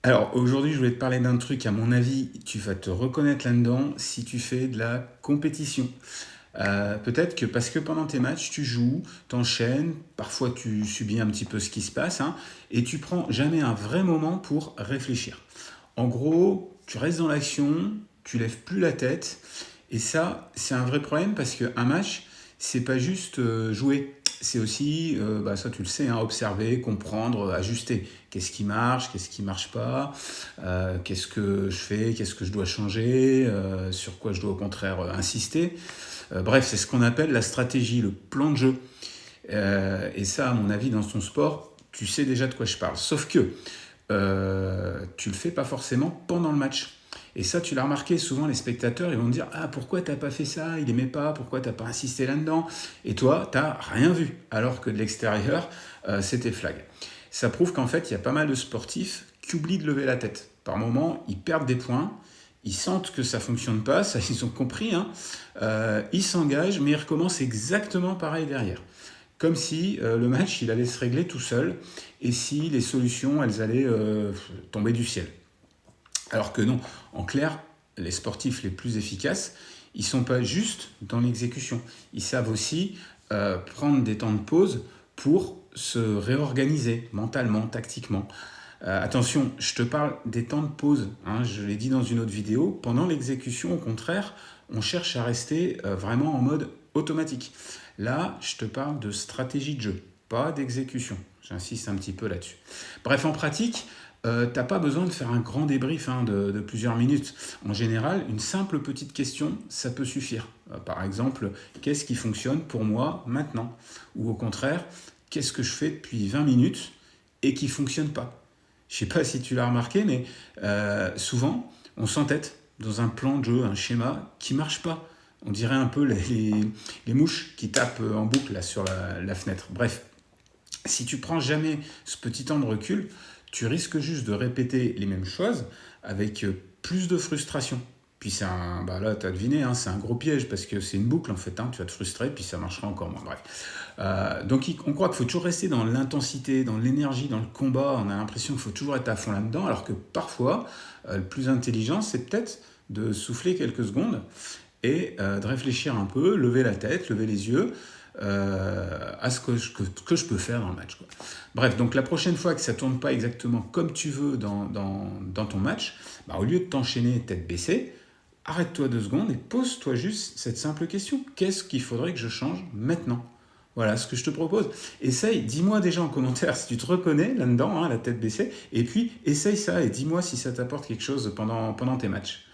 Alors aujourd'hui, je voulais te parler d'un truc, à mon avis, tu vas te reconnaître là-dedans si tu fais de la compétition. Peut-être que parce que pendant tes matchs, tu joues, t'enchaînes, parfois tu subis un petit peu ce qui se passe, hein, et tu prends jamais un vrai moment pour réfléchir. En gros, tu restes dans l'action, tu lèves plus la tête, et ça, c'est un vrai problème parce qu'un match, c'est pas juste jouer. C'est aussi, ça tu le sais, hein, observer, comprendre, ajuster. Qu'est-ce qui marche pas, qu'est-ce que je fais, qu'est-ce que je dois changer, sur quoi je dois au contraire insister. Bref, c'est ce qu'on appelle la stratégie, le plan de jeu. Et ça, à mon avis, dans ton sport, tu sais déjà de quoi je parle. Sauf que tu le fais pas forcément pendant le match. Et ça, tu l'as remarqué, souvent les spectateurs, ils vont te dire ah, pourquoi t'as pas fait ça, il aimait pas, pourquoi t'as pas insisté là-dedans. Et toi, t'as rien vu, alors que de l'extérieur, c'était flag. Ça prouve qu'en fait, il y a pas mal de sportifs qui oublient de lever la tête. Par moments, ils perdent des points, ils sentent que ça fonctionne pas, ça ils ont compris, hein. Ils s'engagent, mais ils recommencent exactement pareil derrière. Comme si le match, il allait se régler tout seul, et si les solutions, elles allaient tomber du ciel. Alors que non, en clair, les sportifs les plus efficaces, ils ne sont pas juste dans l'exécution. Ils savent aussi prendre des temps de pause pour se réorganiser mentalement, tactiquement. Attention, je te parle des temps de pause, hein, je l'ai dit dans une autre vidéo. Pendant l'exécution, au contraire, on cherche à rester vraiment en mode automatique. Là, je te parle de stratégie de jeu, pas d'exécution. J'insiste un petit peu là-dessus. Bref, en pratique, t'as pas besoin de faire un grand débrief de plusieurs minutes. En général, une simple petite question, ça peut suffire. Par exemple, qu'est-ce qui fonctionne pour moi maintenant? Ou au contraire, qu'est-ce que je fais depuis 20 minutes et qui fonctionne pas? Je sais pas si tu l'as remarqué, mais souvent, on s'entête dans un plan de jeu, un schéma qui marche pas. On dirait un peu les mouches qui tapent en boucle là, sur la fenêtre. Bref, si tu prends jamais ce petit temps de recul, tu risques juste de répéter les mêmes choses avec plus de frustration. Puis c'est un, bah là, tu as deviné, hein, c'est un gros piège parce que c'est une boucle en fait. Hein, tu vas te frustrer, puis ça marchera encore moins. Bref. Donc on croit qu'il faut toujours rester dans l'intensité, dans l'énergie, dans le combat. On a l'impression qu'il faut toujours être à fond là-dedans, alors que parfois, le plus intelligent, c'est peut-être de souffler quelques secondes et de réfléchir un peu, lever la tête, lever les yeux à ce que je peux faire dans le match, quoi. Bref, donc la prochaine fois que ça ne tourne pas exactement comme tu veux dans ton match, bah, au lieu de t'enchaîner tête baissée, arrête-toi 2 secondes et pose-toi juste cette simple question. Qu'est-ce qu'il faudrait que je change maintenant? Voilà ce que je te propose. Essaye, dis-moi déjà en commentaire si tu te reconnais là-dedans, hein, la tête baissée, et puis essaye ça et dis-moi si ça t'apporte quelque chose pendant tes matchs.